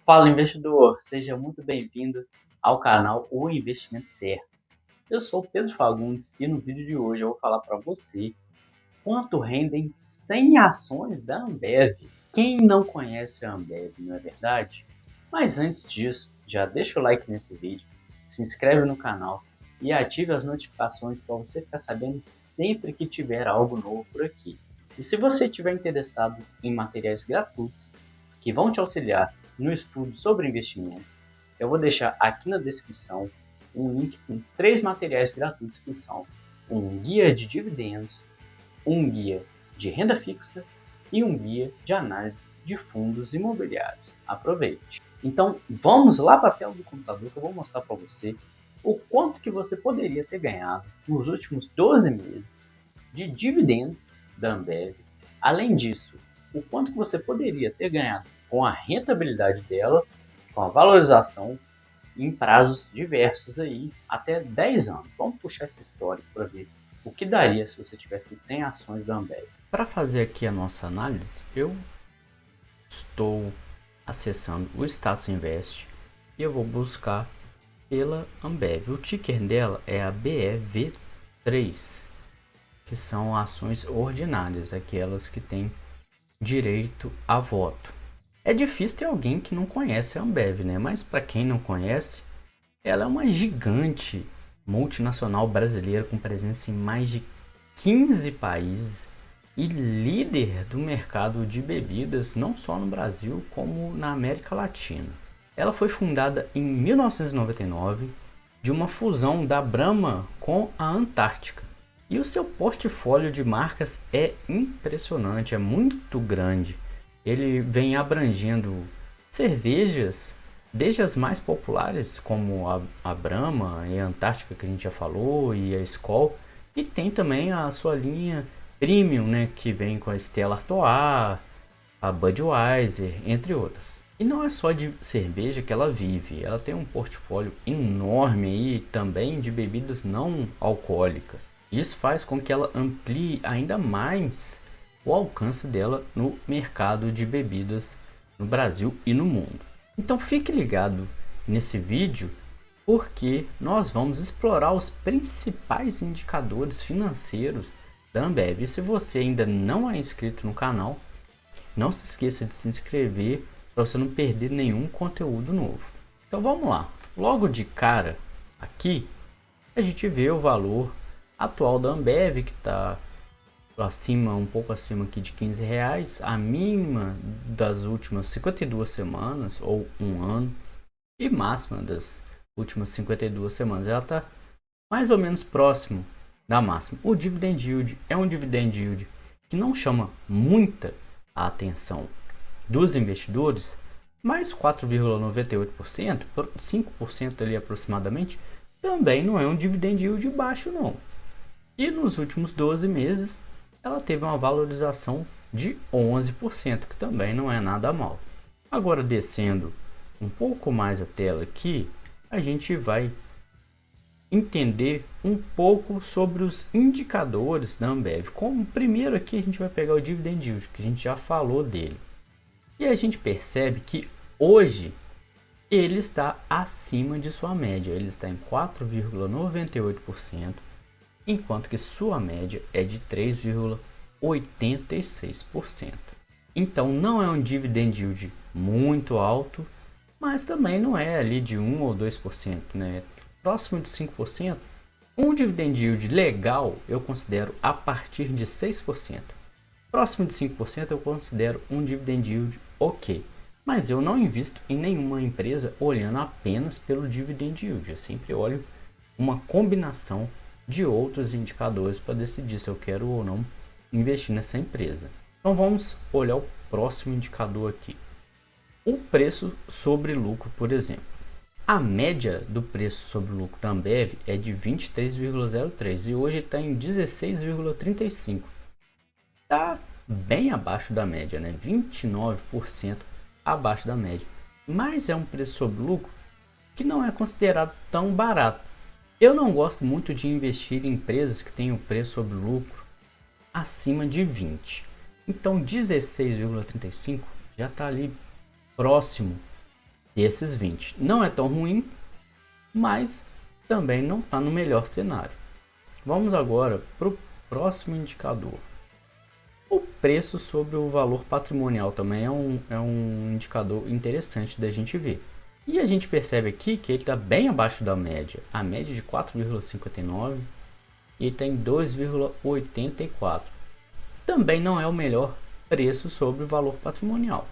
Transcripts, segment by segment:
Fala investidor, seja muito bem-vindo ao canal O Investimento Certo. Eu sou o Pedro Fagundes e no vídeo de hoje eu vou falar para você quanto rendem 100 ações da Ambev. Quem não conhece a Ambev, não é verdade? Mas antes disso, já deixa o like nesse vídeo, se inscreve no canal e ative as notificações para você ficar sabendo sempre que tiver algo novo por aqui. E se você estiver interessado em materiais gratuitos que vão te auxiliar no estudo sobre investimentos, eu vou deixar aqui na descrição um link com 3 materiais gratuitos que são um guia de dividendos, um guia de renda fixa e um guia de análise de fundos imobiliários. Aproveite! Então vamos lá para a tela do computador que eu vou mostrar para você o quanto que você poderia ter ganhado nos últimos 12 meses de dividendos da Ambev. Além disso, o quanto que você poderia ter ganhado com a rentabilidade dela, com a valorização em prazos diversos aí, até 10 anos. Vamos puxar esse histórico para ver o que daria se você tivesse 100 ações da Ambev. Para fazer aqui a nossa análise, eu estou acessando o Status Invest e eu vou buscar pela Ambev. O ticker dela é a BEV3, que são ações ordinárias, aquelas que têm direito a voto. É difícil ter alguém que não conhece a Ambev, né? Mas para quem não conhece, ela é uma gigante multinacional brasileira com presença em mais de 15 países e líder do mercado de bebidas não só no Brasil como na América Latina. Ela foi fundada em 1999 de uma fusão da Brahma com a Antártica. E o seu portfólio de marcas é impressionante, é muito grande. Ele vem abrangendo cervejas, desde as mais populares, como a Brahma e a Antártica, que a gente já falou, e a Skol. E tem também a sua linha Premium, né, que vem com a Stella Artois, a Budweiser, entre outras. E não é só de cerveja que ela vive, ela tem um portfólio enorme aí também de bebidas não alcoólicas. Isso faz com que ela amplie ainda mais o alcance dela no mercado de bebidas no Brasil e no mundo. Então fique ligado nesse vídeo porque nós vamos explorar os principais indicadores financeiros da Ambev. E se você ainda não é inscrito no canal, não se esqueça de se inscrever para você não perder nenhum conteúdo novo. Então vamos lá. Logo de cara aqui a gente vê o valor atual da Ambev, que está um pouco acima aqui de R$ 15, a mínima das últimas 52 semanas ou um ano e máxima das últimas 52 semanas. Ela está mais ou menos próximo da máxima. O dividend yield é um dividend yield que não chama muita a atenção dos investidores, mas 4,98%, 5% ali aproximadamente, também não é um dividend yield baixo não. E nos últimos 12 meses ela teve uma valorização de 11%, que também não é nada mal. Agora descendo um pouco mais a tela aqui, a gente vai entender um pouco sobre os indicadores da Ambev. Como primeiro aqui a gente vai pegar o dividend yield, que a gente já falou dele. E a gente percebe que hoje ele está acima de sua média, ele está em 4,98%, enquanto que sua média é de 3,86%. Então não é um dividend yield muito alto, mas também não é ali de 1 ou 2%, né? Próximo de 5%. Um dividend yield legal eu considero a partir de 6%. Próximo de 5% eu considero um dividend yield ok. Mas eu não invisto em nenhuma empresa olhando apenas pelo dividend yield. Eu sempre olho uma combinação de outros indicadores para decidir se eu quero ou não investir nessa empresa. Então vamos olhar o próximo indicador aqui. O preço sobre lucro, por exemplo. A média do preço sobre lucro da Ambev é de 23,03 e hoje está em 16,35. Está bem abaixo da média, né? 29% abaixo da média. Mas é um preço sobre lucro que não é considerado tão barato. Eu não gosto muito de investir em empresas que têm o preço sobre lucro acima de 20. Então 16,35 já está ali próximo desses 20. Não é tão ruim, mas também não está no melhor cenário. Vamos agora para o próximo indicador. O preço sobre o valor patrimonial também é um indicador interessante da gente ver. E a gente percebe aqui que ele está bem abaixo da média. A média de 4,59 e tem 2,84. Também não é o melhor preço sobre o valor patrimonial.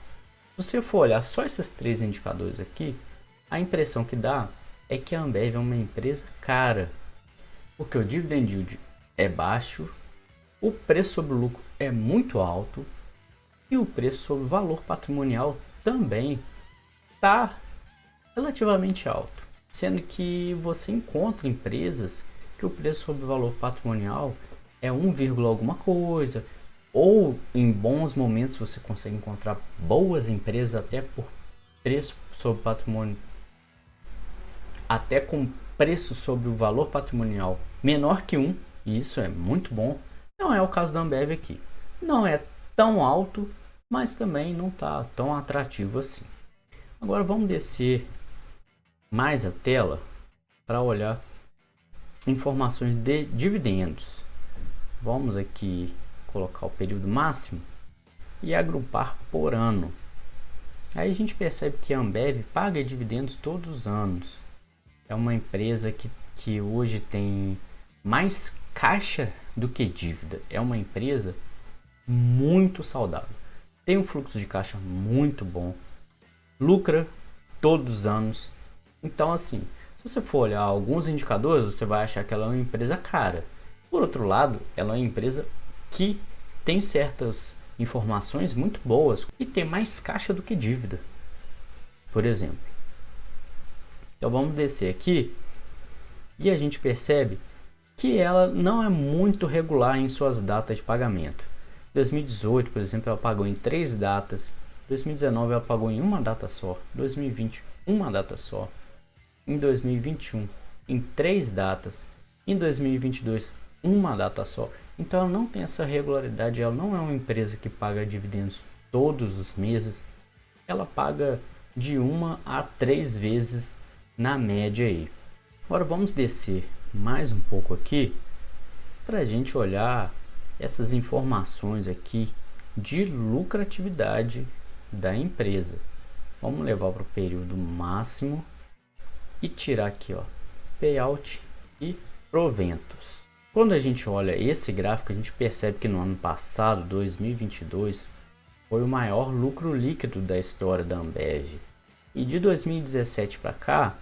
Se você for olhar só esses três indicadores aqui, a impressão que dá é que a Ambev é uma empresa cara, porque o dividend yield é baixo, o preço sobre o lucro é muito alto e o preço sobre o valor patrimonial também está relativamente alto, sendo que você encontra empresas que o preço sobre o valor patrimonial é 1, alguma coisa, ou em bons momentos você consegue encontrar boas empresas até por preço sobre patrimônio, até com preço sobre o valor patrimonial menor que 1, e isso é muito bom. Não é o caso da Ambev aqui. Não é tão alto, mas também não está tão atrativo assim. Agora vamos descer mais a tela para olhar informações de dividendos. Vamos aqui colocar o período máximo e agrupar por ano. Aí a gente percebe que a Ambev paga dividendos todos os anos. É uma empresa que hoje tem mais caixa do que dívida. É uma empresa muito saudável. Tem um fluxo de caixa muito bom. Lucra todos os anos. Então, assim, se você for olhar alguns indicadores, você vai achar que ela é uma empresa cara. Por outro lado, ela é uma empresa que tem certas informações muito boas e tem mais caixa do que dívida, por exemplo. Então vamos descer aqui e a gente percebe que ela não é muito regular em suas datas de pagamento. 2018, por exemplo, ela pagou em 3 datas. 2019 ela pagou em uma data só. 2020, uma data só. Em 2021, em 3 datas. Em 2022, uma data só. Então ela não tem essa regularidade, ela não é uma empresa que paga dividendos todos os meses. Ela paga de 1 a 3 vezes na média aí. Agora vamos descer mais um pouco aqui para a gente olhar essas informações aqui de lucratividade da empresa. Vamos levar para o período máximo e tirar aqui, ó, payout e proventos. Quando a gente olha esse gráfico, a gente percebe que no ano passado, 2022, foi o maior lucro líquido da história da Ambev. E de 2017 para cá,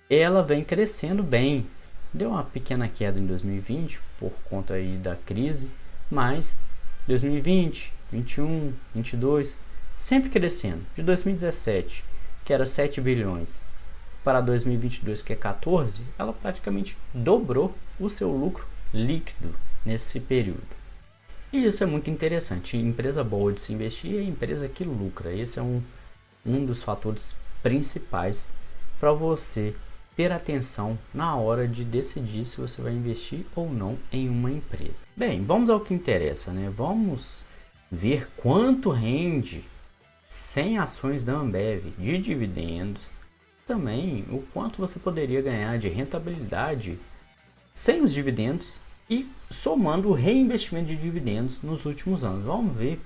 ela vem crescendo bem. Deu uma pequena queda em 2020 por conta aí da crise, mas 2020, 21, 22, sempre crescendo. De 2017, que era 7 bilhões, para 2022, que é 14, ela praticamente dobrou o seu lucro líquido nesse período. E isso é muito interessante. Empresa boa de se investir é empresa que lucra. Esse é um dos fatores principais para você ter atenção na hora de decidir se você vai investir ou não em uma empresa. Bem, vamos ao que interessa, né? Vamos ver quanto rende 100 ações da Ambev de dividendos, também o quanto você poderia ganhar de rentabilidade sem os dividendos e somando o reinvestimento de dividendos nos últimos anos. Vamos ver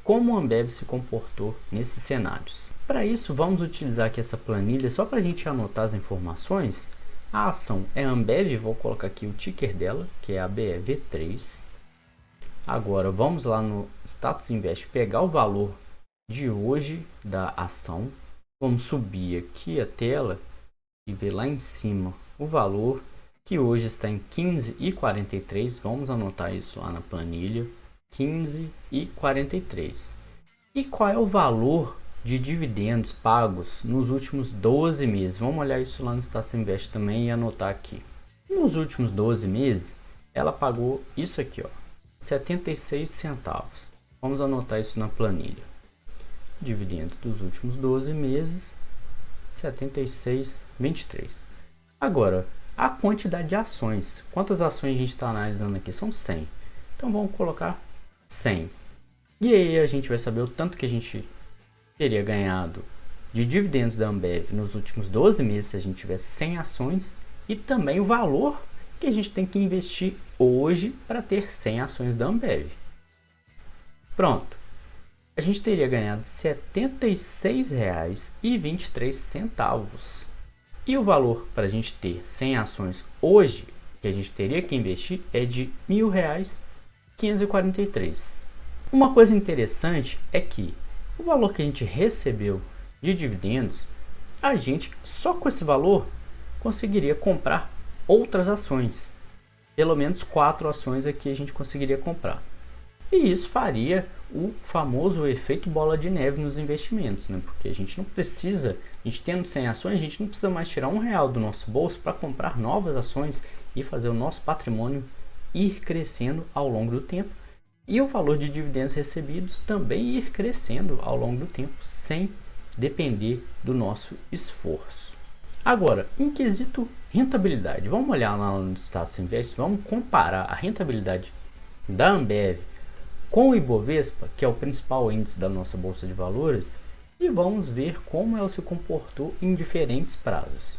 como a Ambev se comportou nesses cenários. Para isso, vamos utilizar aqui essa planilha só para a gente anotar as informações. A ação é Ambev, vou colocar aqui o ticker dela, que é a BEV3. Agora, vamos lá no Status Invest, pegar o valor de hoje da ação. Vamos subir aqui a tela e ver lá em cima o valor, que hoje está em 15,43. Vamos anotar isso lá na planilha, 15,43. E qual é o valor de dividendos pagos nos últimos 12 meses? Vamos olhar isso lá no Status Invest também e anotar aqui. Nos últimos 12 meses, ela pagou isso aqui, ó, 76 centavos. Vamos anotar isso na planilha. Dividendos dos últimos 12 meses, 76,23. Agora, a quantidade de ações. Quantas ações a gente está analisando aqui? São 100. Então vamos colocar 100. E aí a gente vai saber o tanto que a gente teria ganhado de dividendos da Ambev nos últimos 12 meses, se a gente tivesse 100 ações, e também o valor que a gente tem que investir hoje para ter 100 ações da Ambev. Pronto. A gente teria ganhado R$ 76,23. E o valor para a gente ter 100 ações hoje, que a gente teria que investir, é de R$ 1.543. Uma coisa interessante é que o valor que a gente recebeu de dividendos, a gente só com esse valor conseguiria comprar outras ações. Pelo menos 4 ações aqui a gente conseguiria comprar. E isso faria o famoso efeito bola de neve nos investimentos, né? Porque a gente não precisa, a gente tendo 100 ações, a gente não precisa mais tirar R$ 1 do nosso bolso para comprar novas ações e fazer o nosso patrimônio ir crescendo ao longo do tempo. E o valor de dividendos recebidos também ir crescendo ao longo do tempo, sem depender do nosso esforço. Agora, em quesito rentabilidade, vamos olhar lá no Status Invest, vamos comparar a rentabilidade da Ambev com o Ibovespa, que é o principal índice da nossa bolsa de valores, e vamos ver como ela se comportou em diferentes prazos.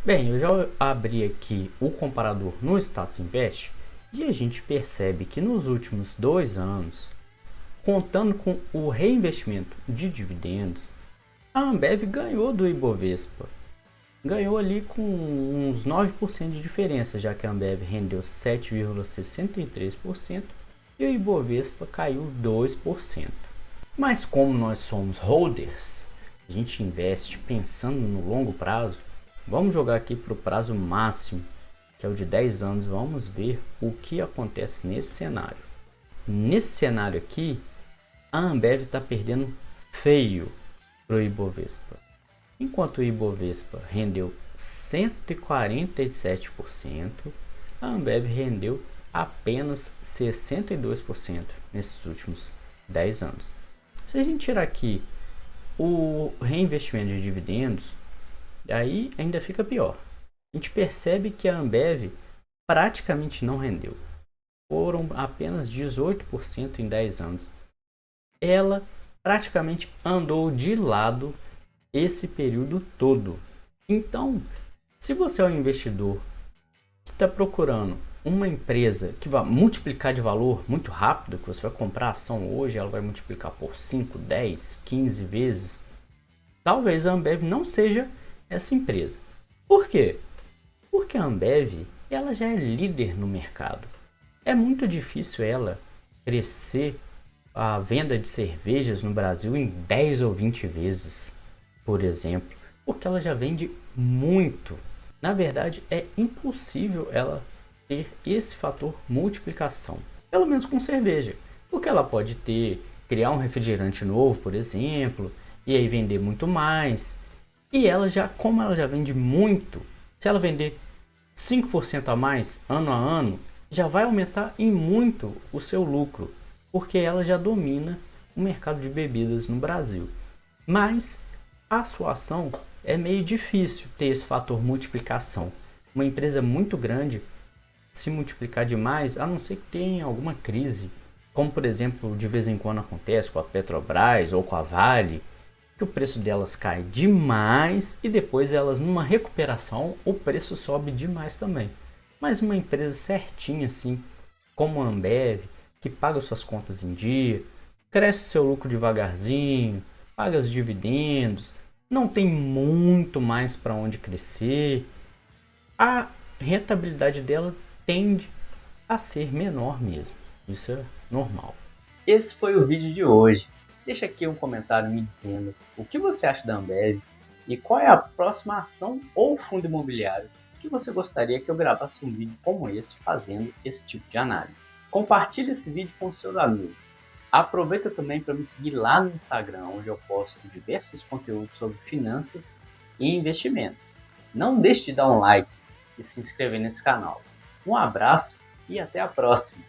Bem, eu já abri aqui o comparador no Status Invest e a gente percebe que nos últimos 2 anos, contando com o reinvestimento de dividendos, a Ambev ganhou do Ibovespa. Ganhou ali com uns 9% de diferença, já que a Ambev rendeu 7,63% e o Ibovespa caiu 2%. Mas como nós somos holders, a gente investe pensando no longo prazo, vamos jogar aqui para o prazo máximo, que é o de 10 anos, vamos ver o que acontece nesse cenário. Nesse cenário aqui, a Ambev está perdendo feio para o Ibovespa. Enquanto o Ibovespa rendeu 147%, a Ambev rendeu apenas 62% nesses últimos 10 anos. Se a gente tirar aqui o reinvestimento de dividendos, aí ainda fica pior. A gente percebe que a Ambev praticamente não rendeu. Foram apenas 18% em 10 anos. Ela praticamente andou de lado esse período todo. Então, se você é um investidor que está procurando uma empresa que vai multiplicar de valor muito rápido, que você vai comprar a ação hoje, ela vai multiplicar por 5, 10, 15 vezes, talvez a Ambev não seja essa empresa. Por quê? Porque a Ambev ela já é líder no mercado. É muito difícil ela crescer a venda de cervejas no Brasil em 10 ou 20 vezes, por exemplo, porque ela já vende muito. Na verdade, é impossível ela ter esse fator multiplicação, pelo menos com cerveja, porque ela pode criar um refrigerante novo, por exemplo, e aí vender muito mais. E ela já, como ela já vende muito, se ela vender 5% a mais ano a ano, já vai aumentar em muito o seu lucro, porque ela já domina o mercado de bebidas no Brasil. Mas a sua ação é meio difícil ter esse fator multiplicação. Uma empresa muito grande se multiplicar demais, a não ser que tenha alguma crise, como por exemplo de vez em quando acontece com a Petrobras ou com a Vale, que o preço delas cai demais e depois elas numa recuperação o preço sobe demais também. Mas uma empresa certinha assim, como a Ambev, que paga suas contas em dia, cresce seu lucro devagarzinho, paga os dividendos, não tem muito mais para onde crescer, a rentabilidade dela tende a ser menor mesmo. Isso é normal. Esse foi o vídeo de hoje. Deixa aqui um comentário me dizendo o que você acha da Ambev e qual é a próxima ação ou fundo imobiliário que você gostaria que eu gravasse um vídeo como esse fazendo esse tipo de análise. Compartilhe esse vídeo com seus amigos. Aproveita também para me seguir lá no Instagram, onde eu posto diversos conteúdos sobre finanças e investimentos. Não deixe de dar um like e se inscrever nesse canal. Um abraço e até a próxima!